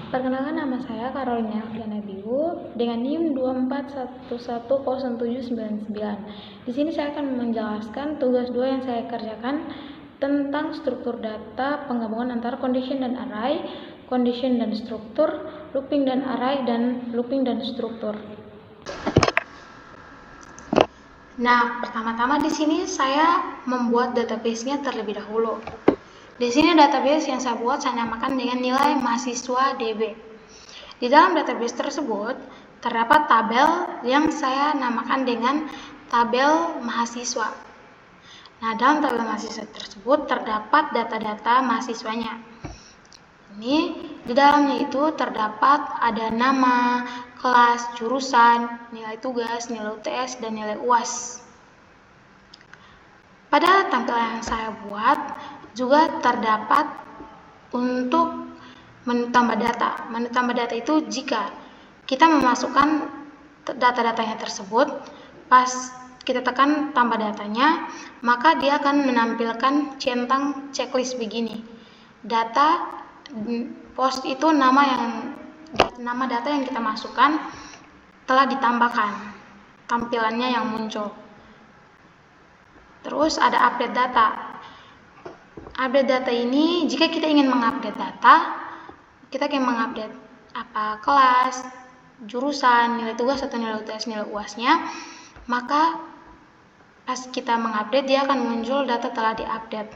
Perkenalkan, nama saya Carolina Afriana Biu dengan NIM 24110799. Di sini saya akan menjelaskan tugas 2 yang saya kerjakan tentang struktur data penggabungan antara condition dan array, condition dan struktur, looping dan array, dan looping dan struktur. Nah, pertama-tama di sini saya membuat database-nya terlebih dahulu. Di sini database yang saya buat saya namakan dengan nilai mahasiswa DB. Di dalam database tersebut terdapat tabel yang saya namakan dengan tabel mahasiswa. Nah, dalam tabel mahasiswa tersebut terdapat data-data mahasiswanya. Ini di dalamnya itu terdapat ada nama, kelas, jurusan, nilai tugas, nilai UTS, dan nilai UAS. Pada tampilan yang saya buat juga terdapat untuk menu tambah data. Menu tambah data itu jika kita memasukkan data-datanya tersebut, pas kita tekan tambah datanya, maka dia akan menampilkan centang checklist begini. Data post itu nama data yang kita masukkan telah ditambahkan, tampilannya yang muncul. Terus ada update data. Update data ini jika kita ingin mengupdate data, kita akan mengupdate apa kelas, jurusan, nilai tugas atau nilai UTS, nilai UAS-nya, maka pas kita mengupdate dia akan muncul data telah diupdate.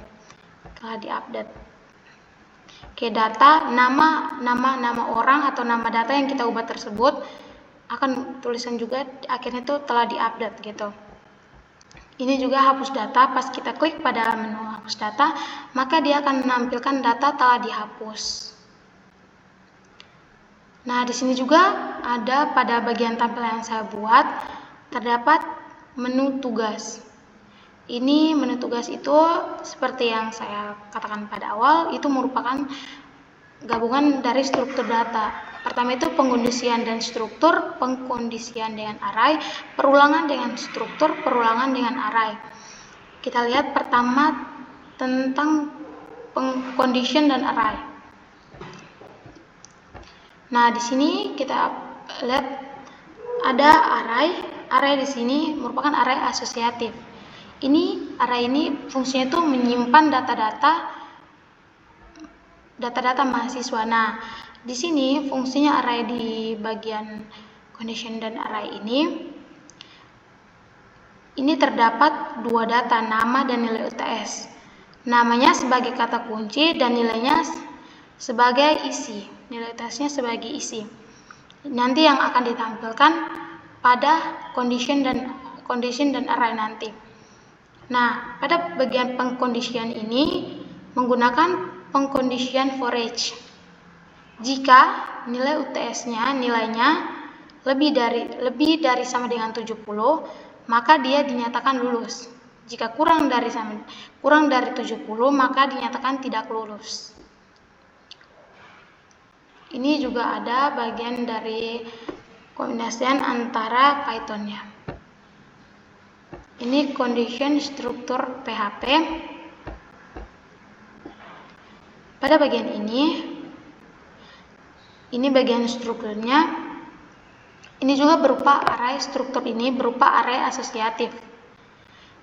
Oke, data nama orang atau nama data yang kita ubah tersebut akan tulisan juga akhirnya itu telah diupdate gitu. Ini juga hapus data, pas kita klik pada menu hapus data, maka dia akan menampilkan data telah dihapus. Nah, di sini juga ada pada bagian tampilan yang saya buat terdapat menu tugas. Ini menu tugas itu seperti yang saya katakan pada awal, itu merupakan gabungan dari struktur data. Pertama itu pengkondisian dan struktur, pengkondisian dengan array, perulangan dengan struktur, perulangan dengan array. Kita lihat pertama tentang pengcondition dan array. Nah, di sini kita lihat ada array. Array di sini merupakan array asosiatif. Array ini fungsinya itu menyimpan data-data mahasiswa. Nah, di sini fungsinya array di bagian condition dan array ini terdapat dua data, nama dan nilai UTS. Namanya sebagai kata kunci dan nilainya sebagai isi. Nilai UTS-nya sebagai isi. Nanti yang akan ditampilkan pada condition dan array nanti. Nah, pada bagian pengkondisian ini menggunakan pengkondisian for each. Jika nilai UTS-nya nilainya lebih dari sama dengan 70, maka dia dinyatakan lulus. Jika kurang dari 70, maka dinyatakan tidak lulus. Ini juga ada bagian dari kombinasian antara Python-nya. Ini condition struktur PHP. Pada bagian ini bagian strukturnya. Ini juga berupa array. Struktur ini berupa array asosiatif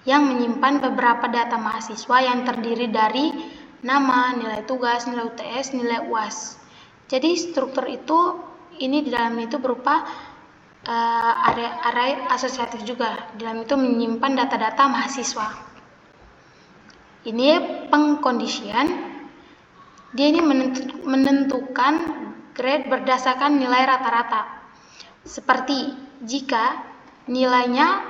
yang menyimpan beberapa data mahasiswa yang terdiri dari nama, nilai tugas, nilai UTS, nilai UAS. Jadi struktur itu di dalam itu berupa array asosiatif juga. Di dalam itu menyimpan data-data mahasiswa. Ini pengkondisian. Dia ini menentukan grade berdasarkan nilai rata-rata. Seperti jika nilainya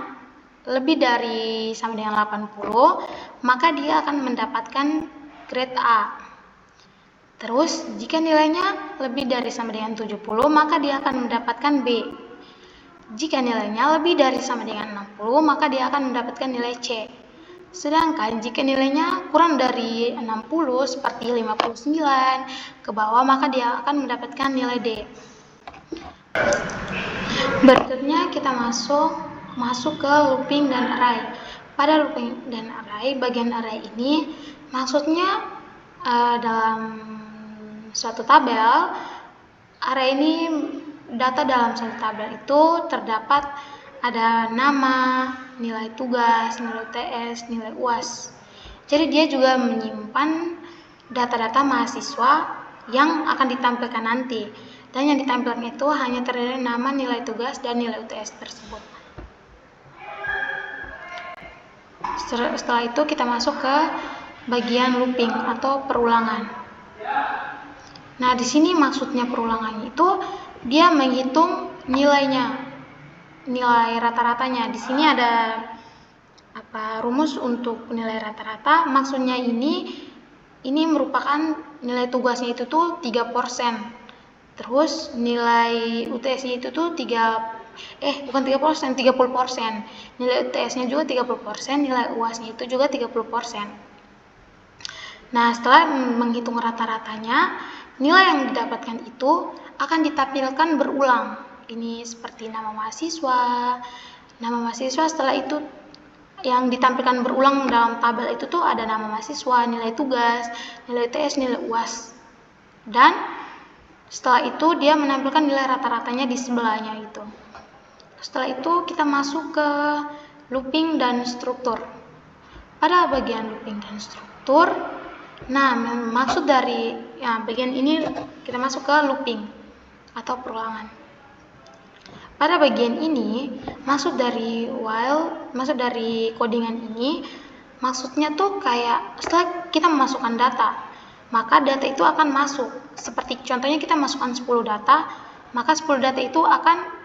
lebih dari sama dengan 80, maka dia akan mendapatkan grade A. Terus jika nilainya lebih dari sama dengan 70, maka dia akan mendapatkan B. Jika nilainya lebih dari sama dengan 60, maka dia akan mendapatkan nilai C. Sedangkan jika nilainya kurang dari 60 seperti 59 ke bawah, maka dia akan mendapatkan nilai D. Berikutnya kita masuk ke looping dan array. Pada looping dan array, bagian array ini maksudnya dalam suatu tabel area ini data dalam satu tabel itu terdapat ada nama, nilai tugas, nilai UTS, nilai UAS. Jadi dia juga menyimpan data-data mahasiswa yang akan ditampilkan nanti. Dan yang ditampilkan itu hanya terdiri dari nama, nilai tugas, dan nilai UTS tersebut. Setelah itu kita masuk ke bagian looping atau perulangan. Nah, di sini maksudnya perulangan itu dia menghitung nilainya, nilai rata-ratanya. Di sini ada rumus untuk nilai rata-rata. Maksudnya ini merupakan nilai tugasnya itu tuh 3%. Terus nilai UTS-nya itu tuh 30%. Nilai UTS-nya juga 30%, nilai UAS-nya itu juga 30%. Nah, setelah menghitung rata-ratanya, nilai yang didapatkan itu akan ditampilkan berulang. Ini seperti nama mahasiswa. Nama mahasiswa setelah itu yang ditampilkan berulang dalam tabel itu tuh ada nama mahasiswa, nilai tugas, nilai UTS, nilai UAS. Dan setelah itu dia menampilkan nilai rata-ratanya di sebelahnya itu. Setelah itu kita masuk ke looping dan struktur. Pada bagian looping dan struktur, nah maksud dari bagian ini kita masuk ke looping atau perulangan. Pada bagian ini maksud dari codingan ini maksudnya tuh kayak setelah kita memasukkan data, maka data itu akan masuk. Seperti contohnya kita masukkan 10 data, maka 10 data itu akan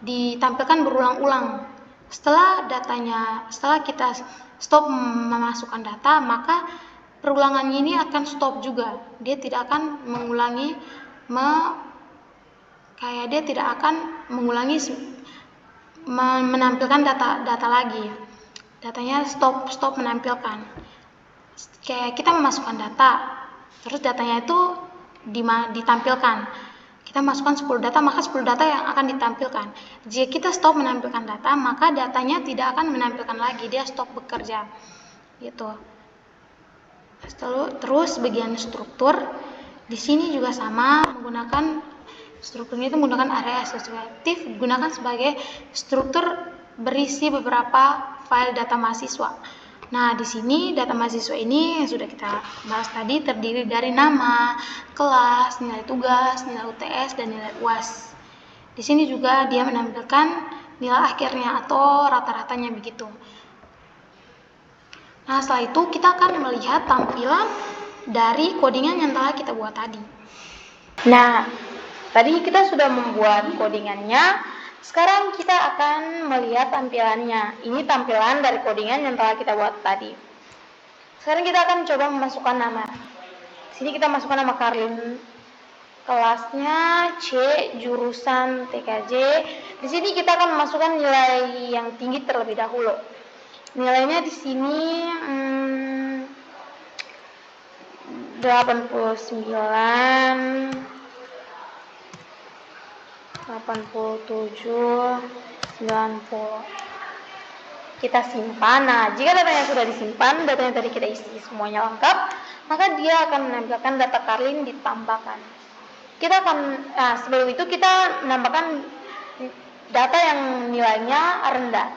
ditampilkan berulang-ulang. Setelah kita stop memasukkan data, maka perulangannya ini akan stop juga. Dia tidak akan menampilkan data lagi. Datanya stop menampilkan. Kayak kita memasukkan data, terus datanya itu ditampilkan. Kita masukkan 10 data, maka 10 data yang akan ditampilkan. Jika kita stop menampilkan data, maka datanya tidak akan menampilkan lagi, dia stop bekerja. Gitu. Terus bagian struktur, di sini juga sama, strukturnya itu menggunakan area asosiatif, digunakan sebagai struktur berisi beberapa file data mahasiswa. Nah, di sini data mahasiswa ini yang sudah kita bahas tadi terdiri dari nama, kelas, nilai tugas, nilai UTS, dan nilai UAS. Di sini juga dia menampilkan nilai akhirnya atau rata-ratanya begitu. Nah, setelah itu kita akan melihat tampilan dari codingan yang telah kita buat tadi. Nah, tadi kita sudah membuat codingannya. Sekarang kita akan melihat tampilannya. Ini tampilan dari codingan yang telah kita buat tadi. Sekarang kita akan coba memasukkan nama. Di sini kita masukkan nama Karlin, kelasnya C, jurusan TKJ. Di sini kita akan memasukkan nilai yang tinggi terlebih dahulu. Nilainya di sini 87, 90. Kita simpan. Nah, jika datanya sudah disimpan, datanya tadi kita isi semuanya lengkap, maka dia akan menampilkan data Karlin ditambahkan. Sebelum itu kita menambahkan data yang nilainya rendah.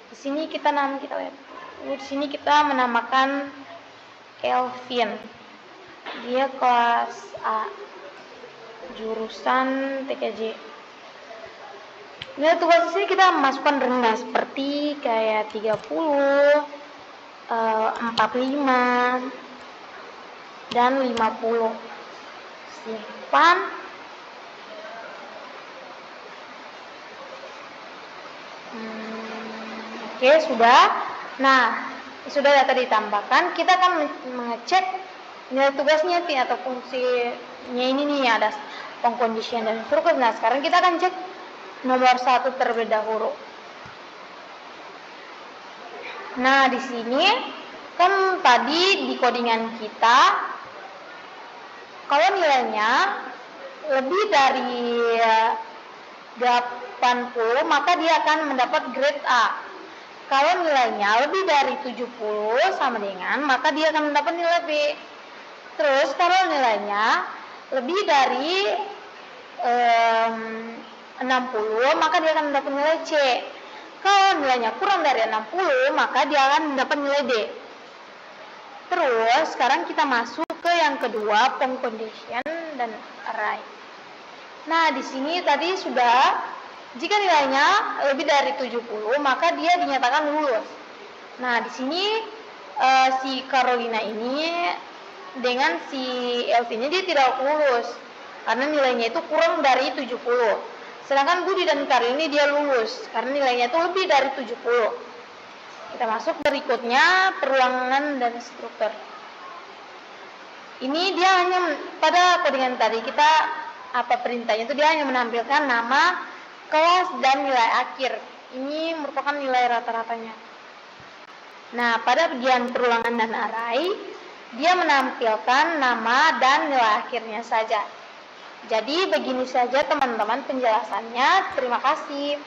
Di sini kita lihat. Di sini kita menamakan Kelvin. Dia kelas A, jurusan TKJ. Nilai tugas di sini kita masukkan rendah seperti kayak 30, 45, dan 50. Simpan. Oke, sudah. Nah, sudah data ditambahkan. Kita akan mengecek nilai tugasnya atau fungsinya ini nih, ada pengkondisian dan struktur. Nah, sekarang kita akan cek nomor 1 terlebih dahulu. Nah, di sini kan tadi di codingan kita, kalau nilainya lebih dari 80, maka dia akan mendapat grade A. Kalau nilainya lebih dari 70 sama dengan, maka dia akan mendapat nilai B. Terus kalau nilainya lebih dari 60, maka dia akan mendapat nilai C. Kalau nilainya kurang dari 60, maka dia akan mendapat nilai D. Terus sekarang kita masuk ke yang kedua, form condition dan array. Nah, di sini tadi sudah, jika nilainya lebih dari 70, maka dia dinyatakan lulus. Nah, di sini si Carolina ini dengan si Elvin ini dia tidak lulus karena nilainya itu kurang dari 70. Sedangkan Budi dan Karin ini dia lulus karena nilainya itu lebih dari 70. Kita masuk berikutnya, perulangan dan struktur. Ini dia hanya pada codingan tadi kita perintahnya itu dia hanya menampilkan nama, kelas dan nilai akhir. Ini merupakan nilai rata-ratanya. Nah, pada bagian perulangan dan array dia menampilkan nama dan nilai akhirnya saja. Jadi begini saja teman-teman penjelasannya. Terima kasih.